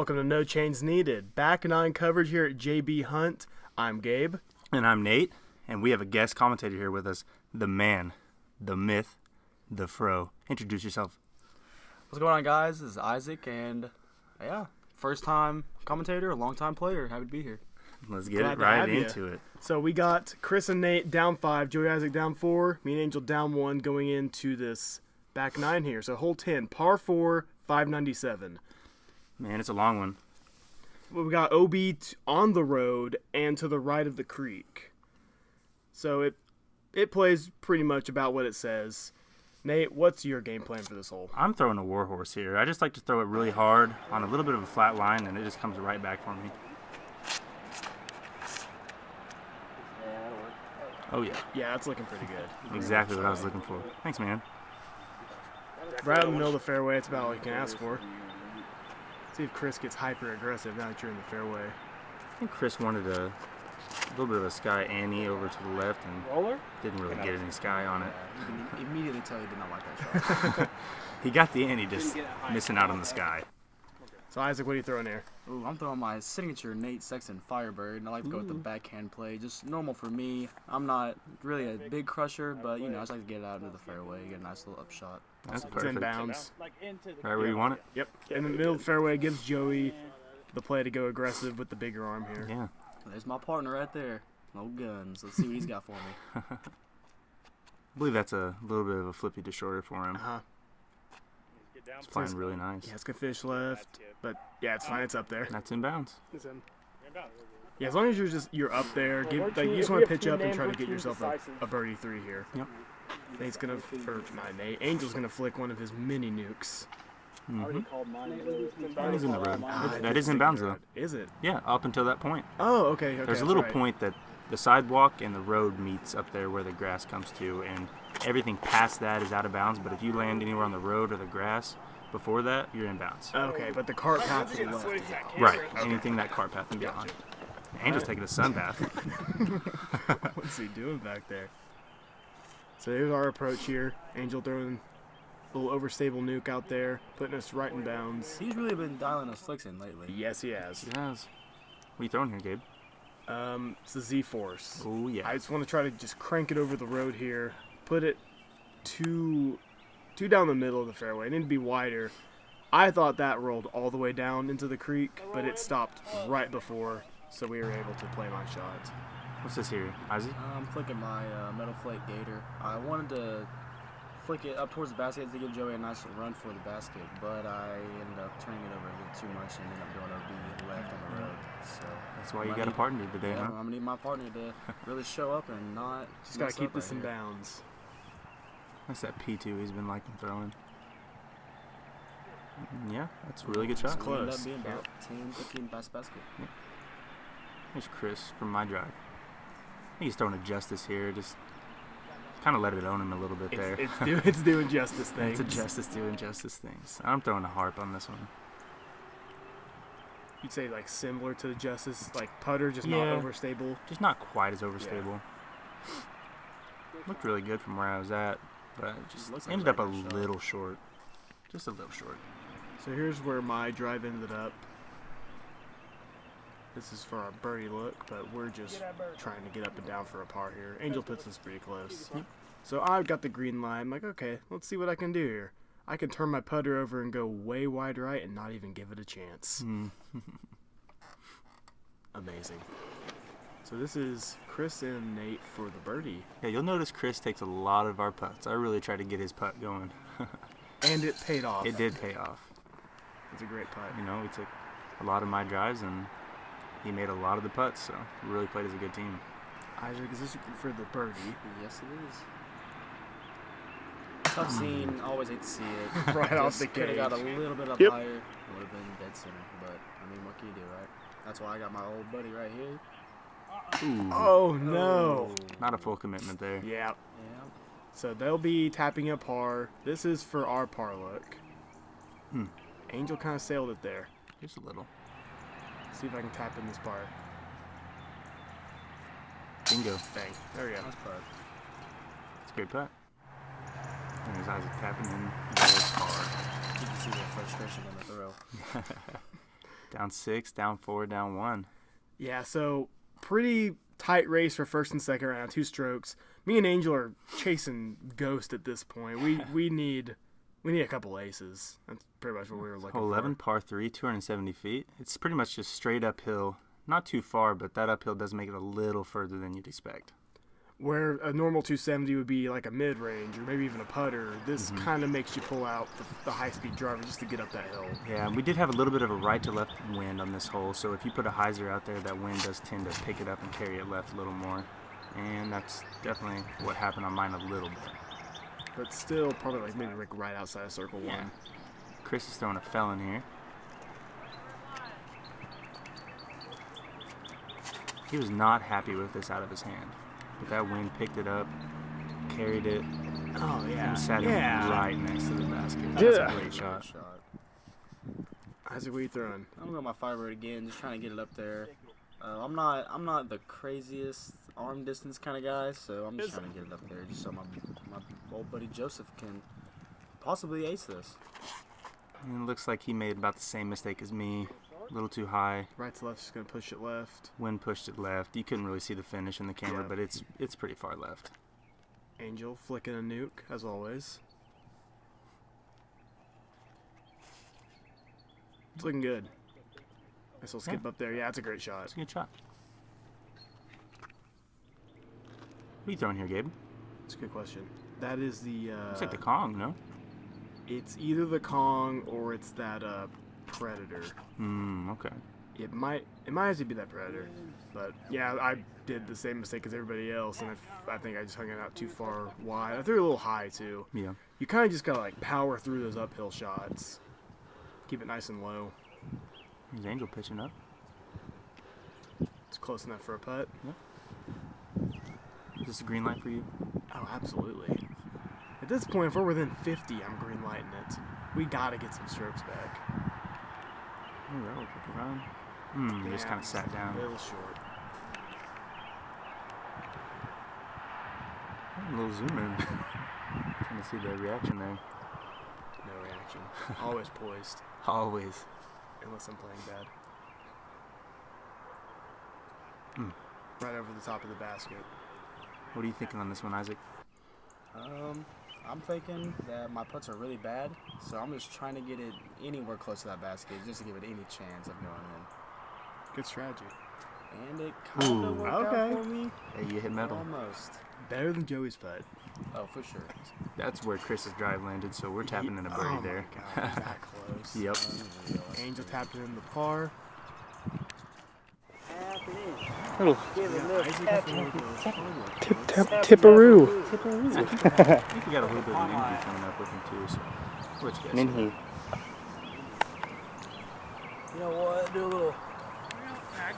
welcome to No Chains Needed. Back nine coverage here at JB Hunt. I'm Gabe. And I'm Nate. And we have a guest commentator here with us. The man, the myth, the fro. Introduce yourself. What's going on, guys? This is Isaac, and first time commentator, long time player. Happy to be here. Let's get it right into it. So we got Chris and Nate down 5, Joey Isaac down 4, me and Angel down 1 going into this back 9 here. So hole 10, par 4, 597. Man, it's a long one. We got OB on the road and to the right of the creek. So it plays pretty much about what it says. Nate, what's your game plan for this hole? I'm throwing a warhorse here. I just like to throw it really hard on a little bit of a flat line, and it just comes right back for me. Oh, yeah. Yeah, that's looking pretty good. Exactly what I was looking for. Thanks, man. Right in the middle of the fairway, it's about all you can ask for. See if Chris gets hyper-aggressive now that you're in the fairway. I think Chris wanted a little bit of a sky Annie over to the left and didn't really get any sky on it. You can immediately tell he did not like that shot. He got the Annie, just missing out on the sky. So, Isaac, what are you throwing here? Ooh, I'm throwing my signature Nate Sexton Firebird, and I like to go with the backhand play. Just normal for me. I'm not really a big crusher, but, I just like to get it out into the fairway, get a nice little upshot. That's It's perfect. in bounds. Right where you want it? Yep. In the middle of the fairway, gives Joey the play to go aggressive with the bigger arm here. Yeah. There's my partner right there. No guns. Let's see what he's got for me. I believe that's a little bit of a flippy to shorter for him. Uh-huh. It's playing really nice. Yeah, it's gonna fish left, but yeah, it's fine. It's up there. That's in bounds. Yeah, as long as you're up there, you just want to pitch up and try to get yourself a birdie 3 here. Yep. Nate's gonna, or not Nate, Angel's gonna flick one of his mini nukes. Mm-hmm. That is in the road. That is in bounds, though. Is it? Yeah, up until that point. Oh, okay. There's a little point that the sidewalk and the road meets up there where the grass comes to, and everything past that is out of bounds, but if you land anywhere on the road or the grass before that, you're in bounds. Okay, but the cart path to the left. Right. Anything that cart path and beyond. Angel's taking a sun bath. What's he doing back there? So here's our approach here. Angel throwing a little overstable nuke out there, putting us right in bounds. He's really been dialing us flicks in lately. Yes, he has. Yes. What are you throwing here, Gabe? It's the Z-Force. Oh, yeah. I just want to try to just crank it over the road here, put it two down the middle of the fairway. It needed to be wider. I thought that rolled all the way down into the creek, but it stopped right before, so we were able to play my shot. What's this here, Isaac? I'm flicking my Metal Flake Gator. I wanted to flick it up towards the basket to give Joey a nice run for the basket, but I ended up turning it over a little too much and ended up doing OB left on the road. So That's why you got a partner today, huh? I'm going to need my partner to really show up and not Just got to keep this this in bounds. That's that P2 he's been liking throwing. Yeah, that's a really good shot. It's close. Ended up being about 10, 15 past basket. Here's Chris from my drive. I think he's throwing a justice here. Just kind of let it own him a little bit there. It's doing justice things. It's a justice doing justice things. I'm throwing a harp on this one. You'd say like similar to the justice, like putter, just Yeah. not overstable. Just not quite as overstable. Looked really good from where I was at, but it just Looks like ended up a a shot. little short. Just a little short. So here's where my drive ended up. This is for our birdie look, but we're just trying to get up and down for a par here. Angel puts us pretty close. Yep. So I've got the green line. I'm like, okay, let's see what I can do here. I can turn my putter over and go way wide right and not even give it a chance. Amazing. So this is Chris and Nate for the birdie. Yeah, you'll notice Chris takes a lot of our putts. I really try to get his putt going. And it paid off. It did pay off. It's a great putt. You know, we took a lot of my drives, and he made a lot of the putts, so we really played as a good team. Isaac, is this for the birdie? Yes, it is. Tough scene. Always hate to see it. Right off the Could have got a cage. little bit up Yep. higher. Would have been dead center. But, what can you do, right? That's why I got my old buddy right here. Ooh, Oh, no. not a full commitment there. Yeah. Yeah. So they'll be tapping a par. This is for our par look. Angel kind of sailed it there. Just a little. See if I can tap in this par. Bingo. Bang. There we go. Nice putt. It's a great putt. And there's Isaac tapping in very hard. You can see the frustration in the throw. Down 6, down 4, down 1. Yeah, so pretty tight race for first and second round, 2 strokes. Me and Angel are chasing Ghost at this point. We need a couple aces. That's pretty much what we were looking Hole 11, for. par 3, 270 feet. It's pretty much just straight uphill. Not too far, but that uphill does make it a little further than you'd expect. Where a normal 270 would be like a mid-range or maybe even a putter, this kind of makes you pull out the high-speed driver just to get up that hill. Yeah, we did have a little bit of a right-to-left wind on this hole, so if you put a hyzer out there, that wind does tend to pick it up and carry it left a little more. And that's definitely what happened on mine a little bit. But still, probably maybe right outside of circle 1. Yeah. Chris is throwing a felon here. He was not happy with this out of his hand. But that wind picked it up, carried it, Oh, yeah. and sat him right next to the basket. That's a great shot. Isaac, what are you throwing? I'm going my Firebird again, just trying to get it up there. I'm not the craziest arm distance kind of guy, so I'm just trying to get it up there just so my old buddy Joseph can possibly ace this. And it looks like he made about the same mistake as me. A little too high. Right to left, just going to push it left. Wind pushed it left. You couldn't really see the finish in the camera, but it's pretty far left. Angel flicking a nuke, as always. It's looking good. Guess I'll skip up there. Yeah, it's a great shot. It's a good shot. What are you throwing here, Gabe? It's a good question. That is the... Looks like the Kong, no? It's either the Kong or it's that Predator. Okay. It might actually be that Predator. But, yeah, I did the same mistake as everybody else, and I think I just hung it out too far wide. I threw it a little high, too. Yeah. You kind of just got to, power through those uphill shots. Keep it nice and low. Here's Angel pitching up. It's close enough for a putt. Yep. Is this a green light for you? Oh, absolutely. At this point, if we're within 50, I'm green lighting it. We got to get some strokes back. Oh, that will pick around. He just kind of sat down. A little short. A little zoom in. Trying to see the reaction there. No reaction. Always poised. Always. Unless I'm playing bad. Right over the top of the basket. What are you thinking on this one, Isaac? I'm thinking that my putts are really bad, so I'm just trying to get it anywhere close to that basket just to give it any chance of going in. Good strategy. And it kind of worked out for me. Hey, you hit metal. Almost. Better than Joey's putt. Oh, for sure. That's where Chris's drive landed, so we're tapping in a birdie there. Oh my God, that close. Yep. Angel tapped it in the par. Little tipperoo. I think we got a little bit of Minhee coming up with him too, so we'll let you guys see. Minhee. You know what? Do a little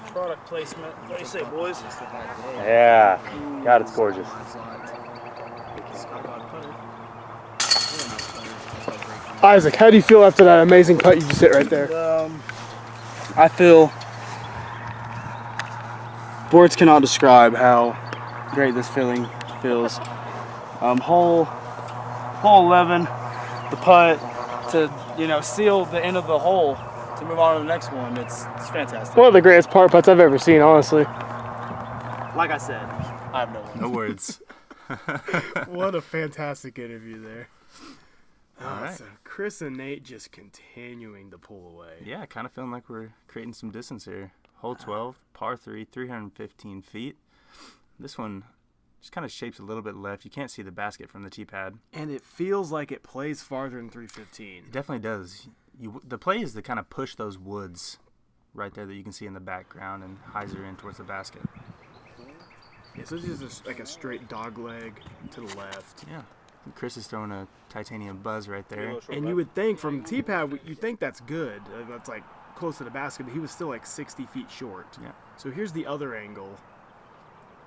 product placement. What do you say, boys? Yeah. God, it's gorgeous. Isaac, how do you feel after that amazing putt you just hit right there? I feel words cannot describe how great this feeling feels. Hole 11, the putt to seal the end of the hole to move on to the next one. It's fantastic. One of the greatest par putts I've ever seen, honestly. Like I said, I have no words. No words. What a fantastic interview there. All right. So Chris and Nate just continuing to pull away. Yeah, kind of feeling like we're creating some distance here. Hole 12, par 3, 315 feet. This one just kind of shapes a little bit left. You can't see the basket from the tee pad. And it feels like it plays farther than 315. It definitely does. The play is to kind of push those woods right there that you can see in the background and hyzer in towards the basket. Yeah, so this is just like a straight dog leg to the left. Yeah. Chris is throwing a titanium buzz right there. And you would think from the tee pad, you think that's good. That's like close to the basket, but he was still like 60 feet short. Yeah. So here's the other angle.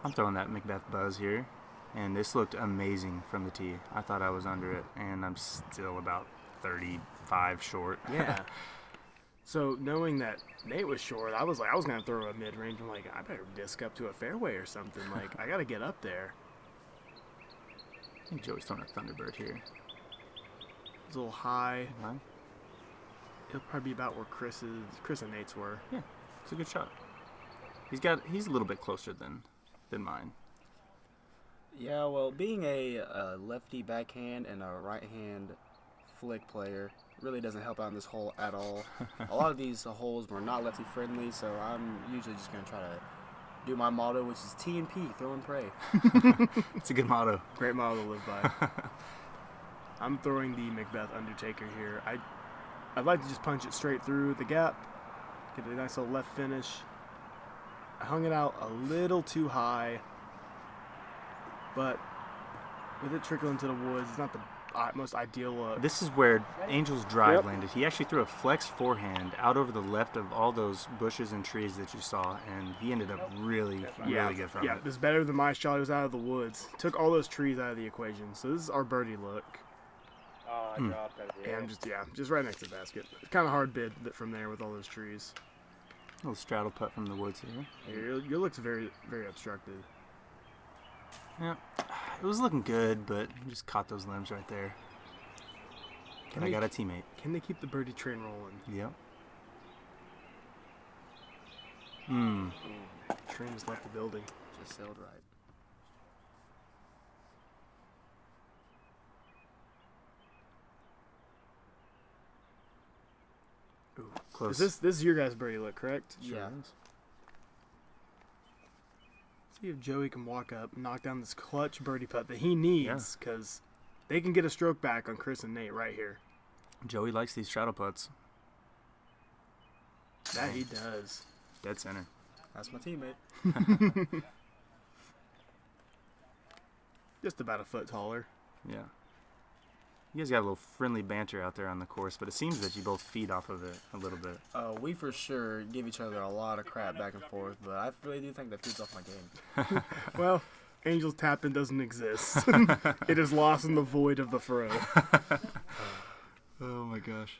I'm throwing that Macbeth buzz here, and this looked amazing from the tee. I thought I was under it, and I'm still about 35 short. Yeah. So knowing that Nate was short, I was going to throw a mid-range. I'm like, I better disc up to a fairway or something. Like, I got to get up there. I think Joey's throwing a Thunderbird here. It's a little high. Right. He'll probably be about where Chris and Nate's were. Yeah, it's a good shot. He's a little bit closer than mine. Yeah, well, being a lefty backhand and a right-hand flick player really doesn't help out in this hole at all. A lot of these holes were not lefty friendly, so I'm usually just going to try to do my motto, which is T and P, throw and pray. It's a good motto. Great motto to live by. I'm throwing the Macbeth Undertaker here. I'd like to just punch it straight through the gap, get a nice little left finish. I hung it out a little too high, but with it trickling to the woods, it's not the most ideal look. This is where Angel's drive landed. He actually threw a flex forehand out over the left of all those bushes and trees that you saw, and he ended up really good from it. Yeah, this is better than my shot. It was out of the woods. Took all those trees out of the equation. So this is our birdie look. Oh, I dropped that. And just right next to the basket. It's kind of hard bid from there with all those trees. A little straddle putt from the woods here. Your look's very, very obstructed. Yeah, it was looking good, but just caught those limbs right there. And I got a teammate. Can they keep the birdie train rolling? Yep. Train has left the building. Just sailed right. Ooh, Close. This is your guys' birdie look, correct? Yeah. See if Joey can walk up and knock down this clutch birdie putt that he needs, because they can get a stroke back on Chris and Nate right here. Joey likes these straddle putts. That he does. Dead center. That's my teammate. Just about a foot taller. Yeah. You guys got a little friendly banter out there on the course, but it seems that you both feed off of it a little bit. We for sure give each other a lot of crap back and forth, but I really do think that feeds off my game. Well, Angel's tap-in doesn't exist. It is lost in the void of the fro. Oh my gosh.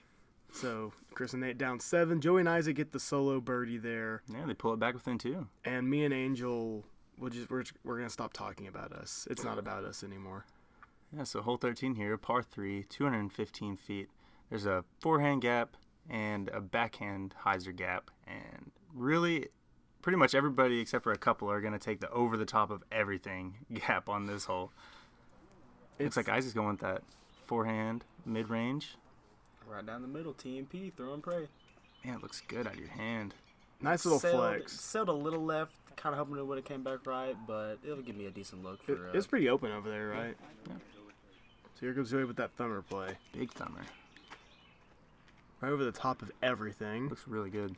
So, Chris and Nate down 7. Joey and Isaac get the solo birdie there. Yeah, they pull it back within 2. And me and Angel, we're going to stop talking about us. It's not about us anymore. Yeah, so hole 13 here, par 3, 215 feet. There's a forehand gap and a backhand hyzer gap. And really, pretty much everybody except for a couple are going to take the over the top of everything gap on this hole. Looks like Isaac's going with that forehand mid-range. Right down the middle, T and P, throw and pray. Man, it looks good out of your hand. Nice little flex. Sailed a little left, kind of hoping it would have came back right, but it'll give me a decent look for. It's pretty open over there, right? Yeah. So here goes Joey with that thumber play. Big thumber. Right over the top of everything. Looks really good.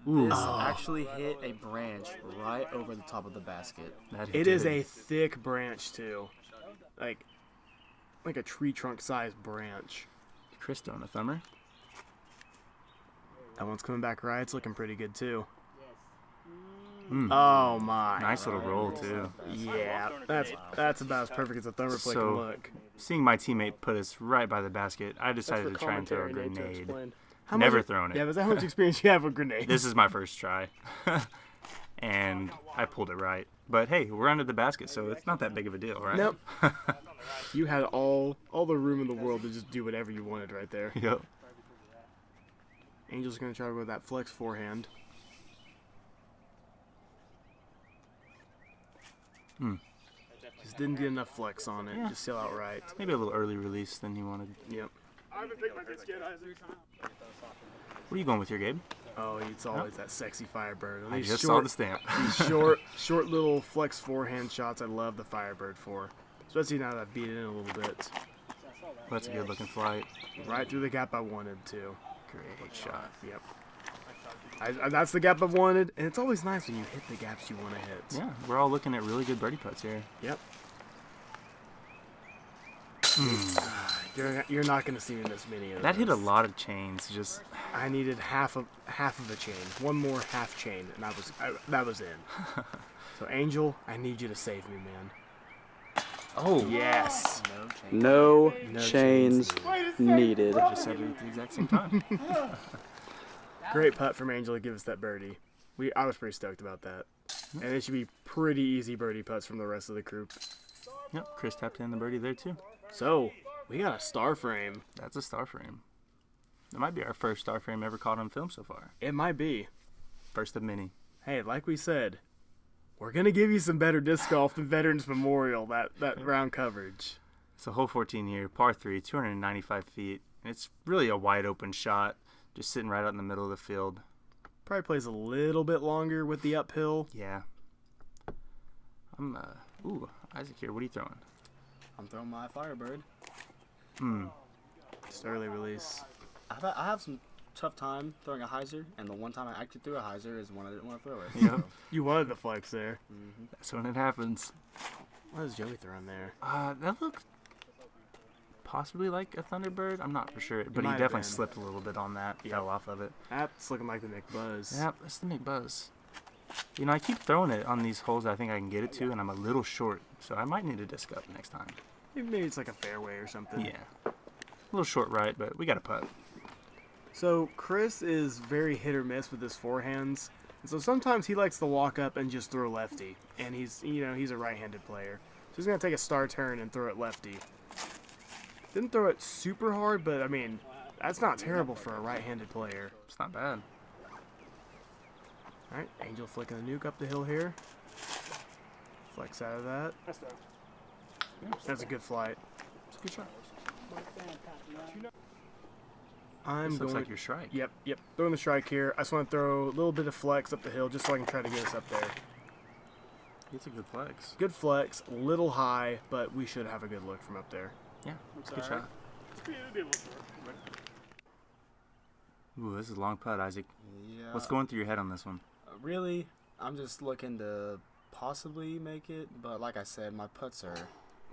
This actually hit a branch right over the top of the basket. It is a thick branch too, like a tree trunk sized branch. Chris throwing a thumber. That one's coming back right. It's looking pretty good too. Oh my! Nice little roll too. Yeah, that's about as perfect as a thumber play can look. Seeing my teammate put us right by the basket, I decided to try and throw a grenade. Never thrown it. Yeah, but how much experience you have with grenades? This is my first try. And I pulled it right. But hey, we're under the basket, so it's not that big of a deal, right? Nope. You had all the room in the world to just do whatever you wanted right there. Yep. Angel's going to try to go with that flex forehand. Just didn't get enough flex on it. Just sail out right. Maybe a little early release than he wanted. Yep. What are you going with here, Gabe? Oh, it's always that sexy Firebird. I just saw the stamp. These short little flex forehand shots I love the Firebird for. Especially now that I've beat it in a little bit. That's a good looking flight. Right through the gap I wanted to. Great shot. Yep. That's the gap I wanted, and it's always nice when you hit the gaps you want to hit. Yeah, we're all looking at really good birdie putts here. Yep. You're not going to see this many of That those. hit a lot of chains. Just I needed half of a chain, one more half chain, and that was in. So Angel, I need you to save me, man. oh Yes. No No chains needed. just said it at the exact same time. Great putt from Angel to give us that birdie. I was pretty stoked about that, and it should be pretty easy birdie putts from the rest of the group. Yep, Chris tapped in the birdie there too. So we got a star frame. That's a star frame. It might be our first star frame ever caught on film so far. It might be. First of many. Hey, like we said, we're going to give you some better disc golf than Veterans Memorial, that round coverage. So hole 14 here, par 3, 295 feet. And it's really a wide open shot, just sitting right out in the middle of the field. Probably plays a little bit longer with the uphill. Yeah. Ooh, Isaac here. What are you throwing? I'm throwing my Firebird. Just early release. I have some tough time throwing a hyzer, and the one time I actually threw a hyzer is when I didn't want to throw it. Yep. So, You wanted the flex there. That's when it happens. What is Joey throwing there? That looked possibly like a Thunderbird. I'm not for sure, but he might have definitely been. slipped a little bit on that. Fell off of it. That's looking like the McBuzz. Yep, that's the McBuzz. You know, I keep throwing it on these holes I think I can get it to, and I'm a little short, so I might need to disc up next time. Maybe it's like a fairway or something. Yeah. A little short right, but we got a putt. So Chris is very hit or miss with his forehands. And so sometimes he likes to walk up and just throw lefty. And he's a right-handed player. So he's going to take a star turn and throw it lefty. Didn't throw it super hard, but I mean, that's not terrible for a right-handed player. It's not bad. All right, Angel flicking the nuke up the hill here. Flex out of that. That's a good flight. It's a good shot. I'm This looks going. like your strike. Yep. Throwing the strike here. I just want to throw a little bit of flex up the hill just so I can try to get us up there. It's a good flex. Good flex, little high, but we should have a good look from up there. Yeah, it's a good shot. Ooh, this is a long putt, Isaac. yeah. What's going through your head on this one? Really, I'm just looking to possibly make it, but like I said, my putts are.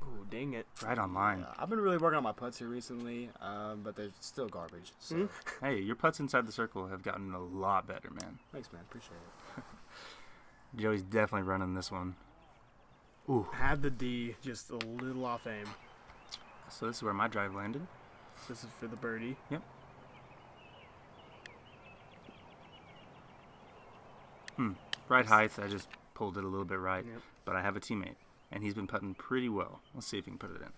Ooh, dang it. Right on line. I've been really working on my putts here recently, but they're still garbage. So Hey, your putts inside the circle have gotten a lot better, man. thanks, man. Appreciate it. Joey's definitely running this one. Ooh. Had the D, just a little off aim. So this is where my drive landed. This is for the birdie. Yep. Right height, I just pulled it a little bit right. Yep. But I have a teammate, and he's been putting pretty well. Let's see if he can put it in.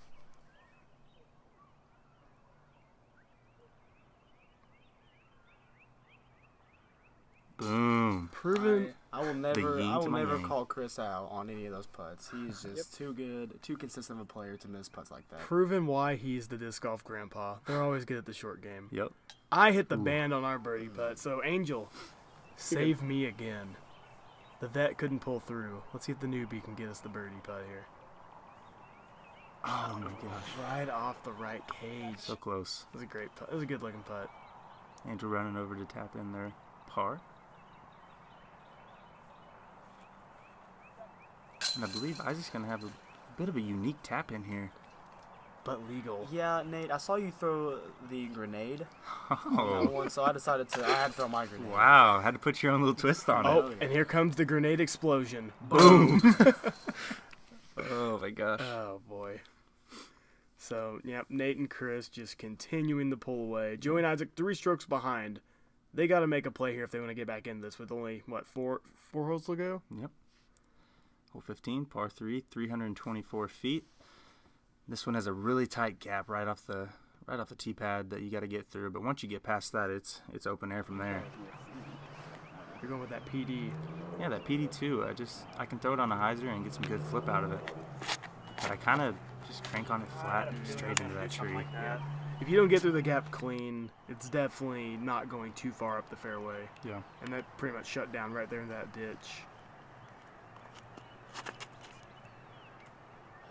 Boom. Proven. I will never, yin I to will my never yang. call Chris out on any of those putts. He's just too good, too consistent of a player to miss putts like that. Proven why he's the disc golf grandpa. They're always good at the short game. Yep. I hit the band on our birdie putt, so Angel, save me again. The vet couldn't pull through. Let's see if the newbie can get us the birdie putt here. Oh my gosh. Right off the right cage. So close. It was a great putt. It was a good looking putt. Andrew running over to tap in their par. And I believe Isaac's going to have a bit of a unique tap in here. But legal. Yeah, Nate, I saw you throw the grenade on that Oh, one, so I decided I had to throw my grenade. wow. Had to put your own little twist on Oh, it. and here comes the grenade explosion. Boom. Oh my gosh. Oh, boy. So, yep, Nate and Chris just continuing to pull away. Joey and Isaac 3 strokes behind. They got to make a play here if they want to get back into this with only, what, four holes to go? Yep. Hole 15, par 3, 324 feet. This one has a really tight gap right off the tee pad that you got to get through. But once you get past that, it's open air from there. You're going with that PD. Yeah, that PD2. I can throw it on a hyzer and get some good flip out of it. But I kind of just crank on it flat straight into that tree. Yeah. If you don't get through the gap clean, it's definitely not going too far up the fairway. Yeah. And that pretty much shut down right there in that ditch.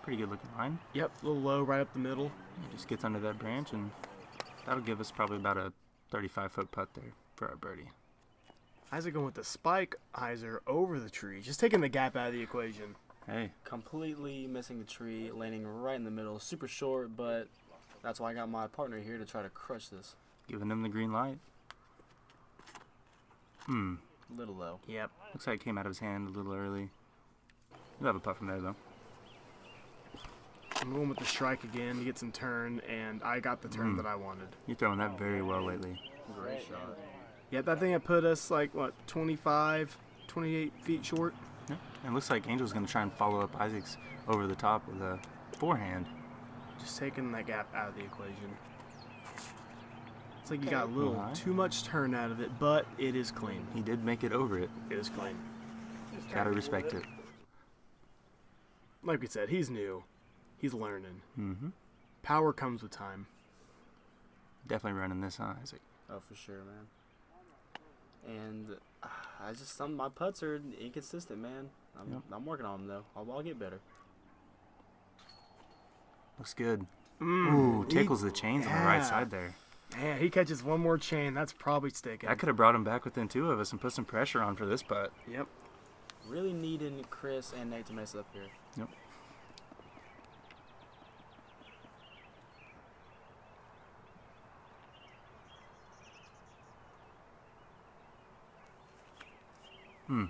Pretty good looking line. Yep, a little low right up the middle. It just gets under that branch, and that'll give us probably about a 35-foot putt there for our birdie. Isaac going with the spike hyzer over the tree, just taking the gap out of the equation. Hey, Completely missing the tree, landing right in the middle. Super short, but that's why I got my partner here to try to crush this. giving them the green light. Little low. Yep. Looks like it came out of his hand a little early. You'll have a putt from there, though. I'm going with the strike again to get some turn, and I got the turn that I wanted. You're throwing that very well lately. Great shot. Yep, that thing had put us like, what, 25, 28 feet short? Yeah. And it looks like Angel's going to try and follow up Isaac's over the top with a forehand. Just taking that gap out of the equation. It's like you got a little too much turn out of it, but it is clean. He did make it over it. It is clean. Gotta respect it. Like we said, he's new. He's learning. Mm-hmm. Power comes with time. Definitely running this, huh, Isaac? Oh, for sure, man. And my putts are inconsistent, man. I'm working on them though. I'll get better. Looks good. Ooh, tickles the chains on the right side there. Man, he catches one more chain. That's probably sticking. That could have brought him back within 2 of us and put some pressure on for this putt. Yep. Really needing Chris and Nate to mess up here. Yep. Not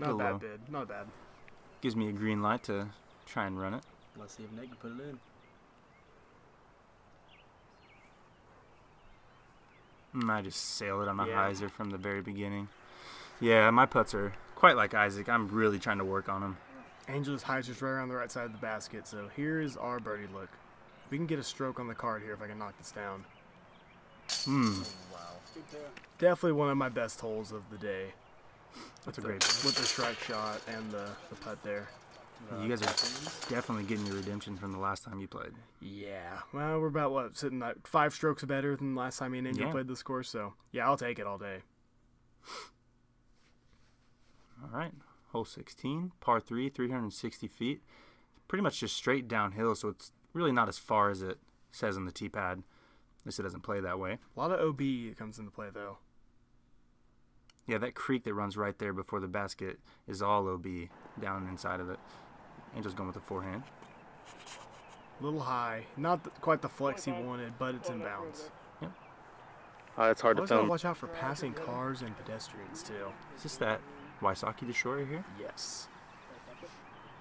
a Hello. bad bid. Not bad. Gives me a green light to try and run it. Let's see if Nate can put it in. I just sail it on a Yeah. hyzer from the very beginning. Yeah, my putts are quite like Isaac. I'm really trying to work on them. Angel's hyzer's right around the right side of the basket, so here's our birdie look. We can get a stroke on the card here if I can knock this down. Wow. Definitely one of my best holes of the day. That's a With great the, with the strike shot and the putt there. You guys are definitely getting your redemption from the last time you played. Yeah. Well, we're about, sitting at 5 strokes better than last time me and Angel Yeah. played this course, so yeah, I'll take it all day. All right. Hole 16, par 3, 360 feet. Pretty much just straight downhill, so it's really not as far as it says on the tee pad. At least it doesn't play that way. A lot of OB comes into play, though. Yeah, that creek that runs right there before the basket is all OB down inside of it. Angel's going with the forehand. A little high. Not quite the flex he wanted, but it's in bounds. It's hard to Always gotta film. watch out for passing cars and pedestrians, too. Is this that Wysocki destroyer here? Yes.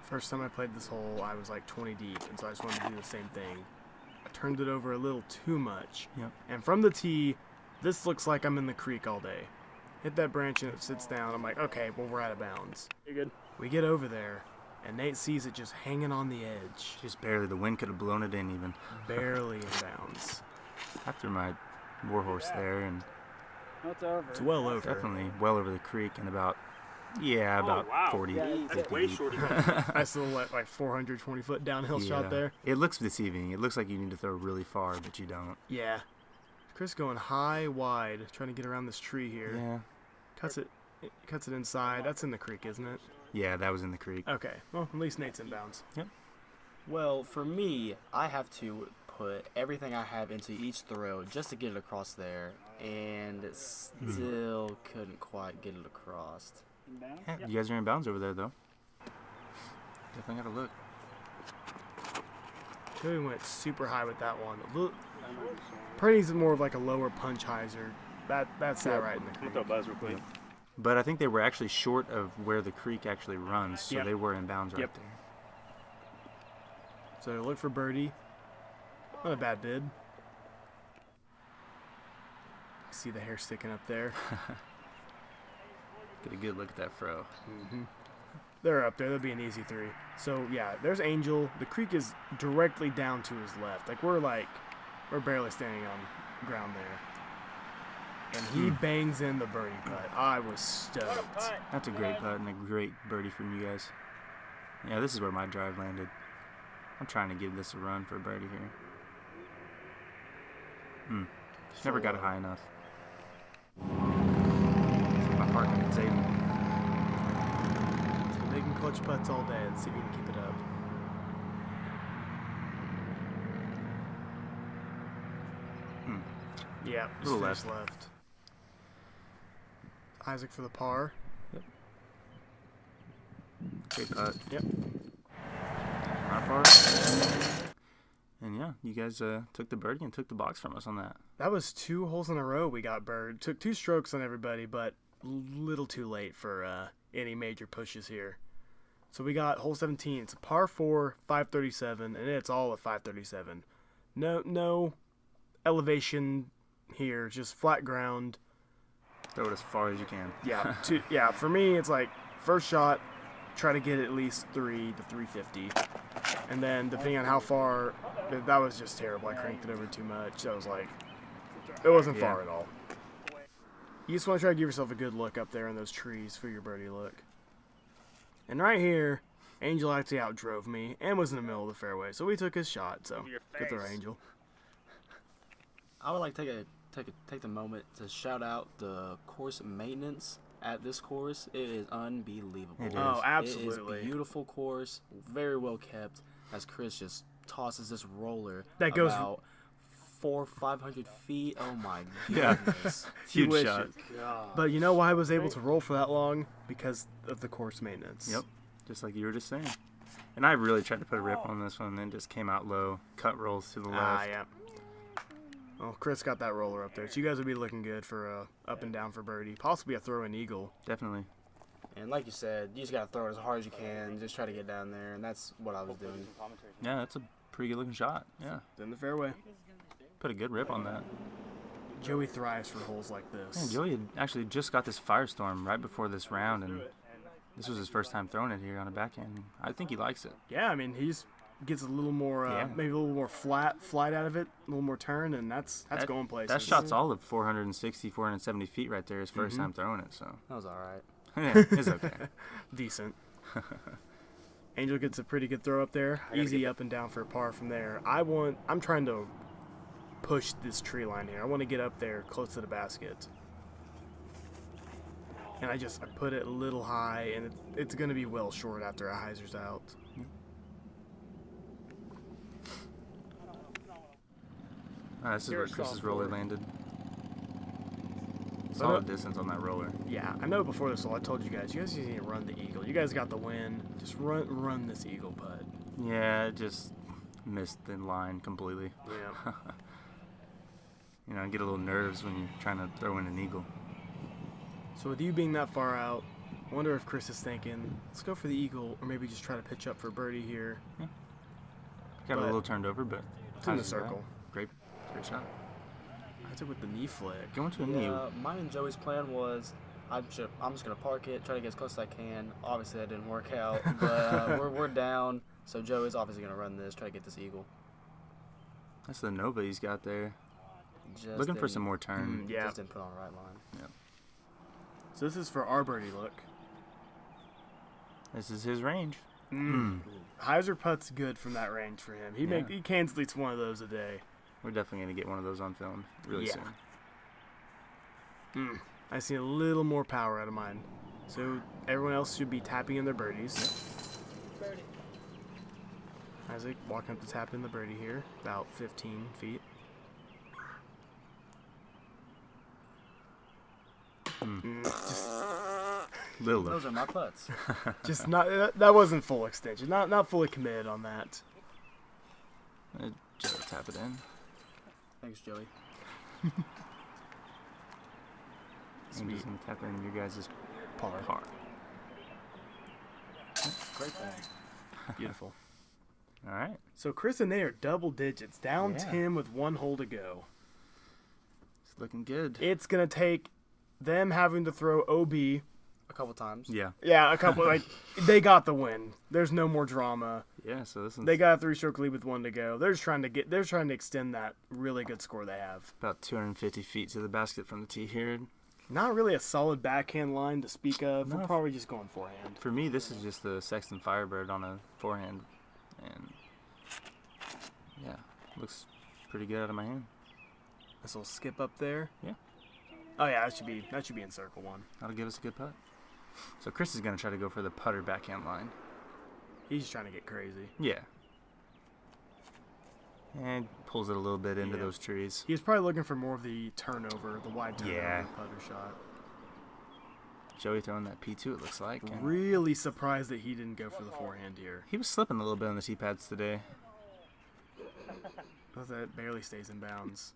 First time I played this hole, I was like 20 deep, and so I just wanted to do the same thing. I turned it over a little too much. Yep. And from the tee, this looks like I'm in the creek all day. Hit that branch and it sits down. I'm like, okay, well, we're out of bounds. You're good. We get over there, and Nate sees it just hanging on the edge. Just barely. The wind could have blown it in even. Barely in bounds. I threw my warhorse there and It's over. It's well over. definitely well over the creek and about 40, Yeah, 50 deep. I still let like 420-foot downhill shot there. It looks deceiving. It looks like you need to throw really far, but you don't. Yeah. Chris going high, wide, trying to get around this tree here. Yeah. Cuts it inside. That's in the creek, isn't it? Yeah, that was in the creek. Okay. Well, at least Nate's in bounds. Well, for me, I have to put everything I have into each throw just to get it across there, and it still couldn't quite get it across. Yeah, you guys are in bounds over there, though. Definitely got to look. Joey went super high with that one. Purdy's more of like a lower punch hyzer. That's that right in the creek. Throw buzz real quick. But I think they were actually short of where the creek actually runs, so Yep. they were in bounds right Yep. there. So look for birdie. Not a bad bid. See the hair sticking up there. Get a good look at that fro. They're up there. That'll be an easy 3. So yeah, there's Angel. The creek is directly down to his left. Like we're barely standing on ground there. And he bangs in the birdie putt. I was stoked. That's a great putt and a great birdie from you guys. Yeah, this is where my drive landed. I'm trying to give this a run for a birdie here. Just never got it high enough. See my partner, Xavier. He's been making clutch putts all day. Let's see if we can keep it up. Yeah, just Little finish left. Isaac for the par. Great putt. Yep. My par. And yeah, you guys took the birdie and took the box from us on that. That was 2 holes in a row we got bird. Took 2 strokes on everybody, but little too late for any major pushes here. So we got hole 17. It's a par 4, 537, and it's all at 537. No elevation here, just flat ground. Throw it as far as you can. Yeah, for me, it's like first shot, try to get at least 3 to 350. And then depending on how far, that was just terrible. I cranked it over too much. I was like, It wasn't Yeah. far at all. You just want to try to give yourself a good look up there in those trees for your birdie look. And right here, Angel actually outdrove me and was in the middle of the fairway, so we took his shot. So good throw, Angel. I would like to take the moment to shout out the course maintenance at this course. It is unbelievable. It is. Oh, It absolutely. is a beautiful course, very well kept. As Chris just tosses this roller That goes- about 400-500 feet. Oh my Yeah. goodness! Huge wishes. shot. God. But you know why I was able to roll for that long? Because of the course maintenance. Yep. Just like you were just saying. And I really tried to put a rip on this one, and then just came out low. Cut rolls to the left. Ah, yeah. Well, Chris got that roller up there, so you guys would be looking good for up and down for birdie. Possibly a throw-in eagle. Definitely. And like you said, you just gotta throw it as hard as you can. Just try to get down there, and that's what I was doing. Yeah, that's a pretty good looking shot. Yeah. It's in the fairway. Put a good rip on that. Joey thrives for holes like this. Yeah, Joey had actually just got this Firestorm right before this round, and this was his first time throwing it here on a backhand. I think he likes it. Yeah, I mean, he just gets a little more, Yeah. maybe a little more flight out of it, a little more turn, and that's going places. That shot's all of 460, 470 feet right there. His 1st time throwing it, so That was all right. yeah, it's okay. decent. Angel gets a pretty good throw up there. Easy up and down for a par from there. I'm trying to push this tree line here. I want to get up there close to the basket. And I put it a little high, and it's going to be well short after a hyzer's out. This is where Chris's roller landed. Solid distance on that roller. Yeah, I know before this all I told you guys need to run the eagle. You guys got the win. Just run this eagle putt. Yeah, it just missed the line completely. Yeah. You know, I get a little nervous when you're trying to throw in an eagle. So with you being that far out, I wonder if Chris is thinking, let's go for the eagle, or maybe just try to pitch up for birdie here. Got But- a little turned over, but It's in the hyzer's back. circle. Great shot. I took with the knee flick. Going to a knee. Mine and Joey's plan was I'm just gonna park it, try to get as close as I can. Obviously that didn't work out, but we're down. So Joey's obviously gonna run this, try to get this eagle. That's the Nova he's got there. Just Looking for didn't- some more turn. Yeah. Just didn't put on the right line. So this is for our birdie look. This is his range. Hyzer putt's good from that range for him. He can at least one of those a day. We're definitely going to get one of those on film really Yeah. soon. I see a little more power out of mine. So everyone else should be tapping in their birdies. Isaac walking up to tap in the birdie here, about 15 feet. Little low. Those are my putts. Just not that wasn't full extension. Not fully committed on that. Just tap it in. Thanks, Joey. I'm just going to tap in your guys' par. Great thing. Beautiful. All right. So Chris and they are double digits, down Yeah. 10 with one hole to go. It's looking good. It's gonna take them having to throw OB. A couple times. Yeah. Yeah, a couple they got the win. There's no more drama. Yeah, so this is They got a 3-stroke lead with one to go. They're trying to extend that really good score they have. about 250 feet to the basket from the tee here. Not really a solid backhand line to speak of. No. We're probably just going forehand. For me, this is just the Sexton Firebird on a forehand. And, yeah, looks pretty good out of my hand. This will skip up there. Yeah. Oh yeah, that should be in circle one. That'll give us a good putt. So Chris is going to try to go for the putter backhand line. He's just trying to get crazy. Yeah. And pulls it a little bit into Yeah. those trees. He's probably looking for more of the turnover, the wide turnover Yeah. putter shot. Joey throwing that P2, it looks like. And Really surprised that he didn't go for the forehand here. he was slipping a little bit on the tee pads today. But that barely stays in bounds.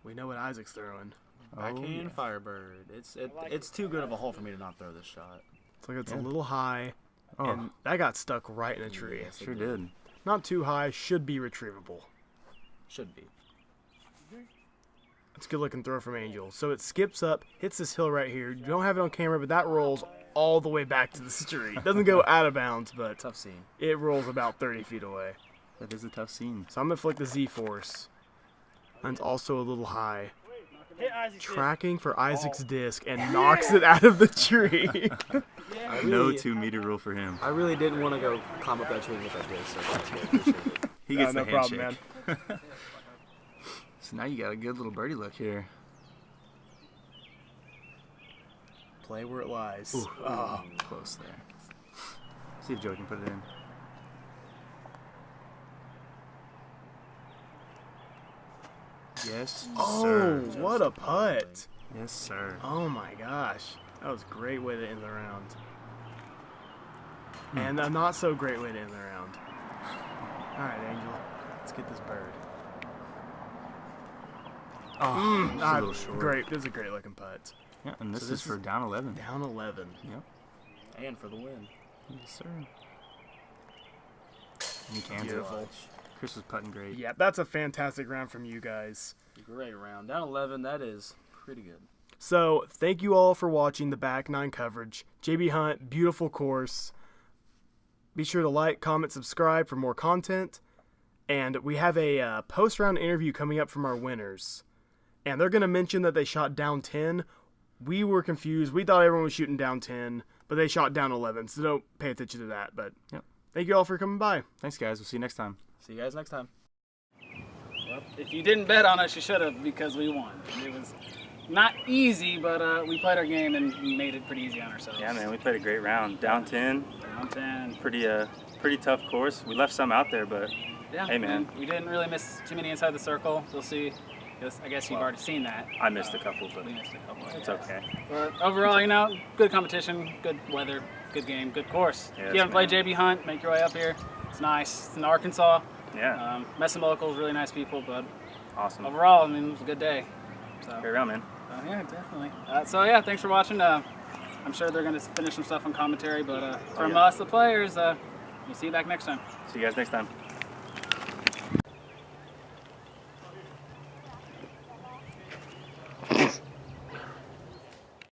We know what Isaac's throwing. Backhand yeah. Firebird. It's too good of a hole for me to not throw this shot. It's like it's Yeah. a little high, Oh, and that got stuck right in a tree. Yes, it sure did. Not too high, should be retrievable. Should be. It's a good looking throw from Angel. So it skips up, hits this hill right here. You don't have it on camera, but that rolls all the way back to the street. It doesn't go out of bounds, but Tough scene. it rolls about 30 feet away. That is a tough scene. So I'm going to flick the Z-Force. Mine's also a little high. Tracking for Isaac's disc and knocks it out of the tree. No 2-meter rule for him. I really didn't want to go climb up that tree and get that disc, so thanks, Gabe. Appreciate it. He gets no the problem, handshake. man. So now you got a good little birdie look here. Play where it lies. Ooh, close there. See if Joey can put it in. Yes, Oh, sir. what a putt. Yes, sir. Oh my gosh. That was a great way to end the round. And a not so great way to end the round. Alright, Angel. Let's get this bird. Oh, it's a little short. Great. This is a great looking putt. Yeah, and this So is for down 11. Down 11. Yep. And for the win. Yes, sir. And you can Beautiful. Chris was putting great. Yeah, that's a fantastic round from you guys. Great round. Down 11, that is pretty good. So, thank you all for watching the back nine coverage. JB Hunt, beautiful course. Be sure to like, comment, subscribe for more content. And we have a post-round interview coming up from our winners. And they're going to mention that they shot down 10. We were confused. We thought everyone was shooting down 10, but they shot down 11. So don't pay attention to that. But Yep. Thank you all for coming by. Thanks, guys. We'll see you next time. See you guys next time. Well, if you didn't bet on us, you should have, because we won. It was not easy, but we played our game and made it pretty easy on ourselves. Yeah, man, we played a great round. Down 10. Down 10. Pretty tough course. We left some out there, but Yeah, hey, man. We didn't really miss too many inside the circle. We'll see. I guess you've already seen that. I missed a couple, but We missed a couple. it's okay. But overall, good competition, good weather, good game, good course. Yes, if you haven't played man. JB Hunt, make your way up here. It's nice. It's in Arkansas. Yeah, Met some locals, really nice people, but awesome. overall, it was a good day. So, Great round, man. yeah, definitely. Thanks for watching. I'm sure they're going to finish some stuff on commentary, but from yeah. us, the players, we'll see you back next time. See you guys next time.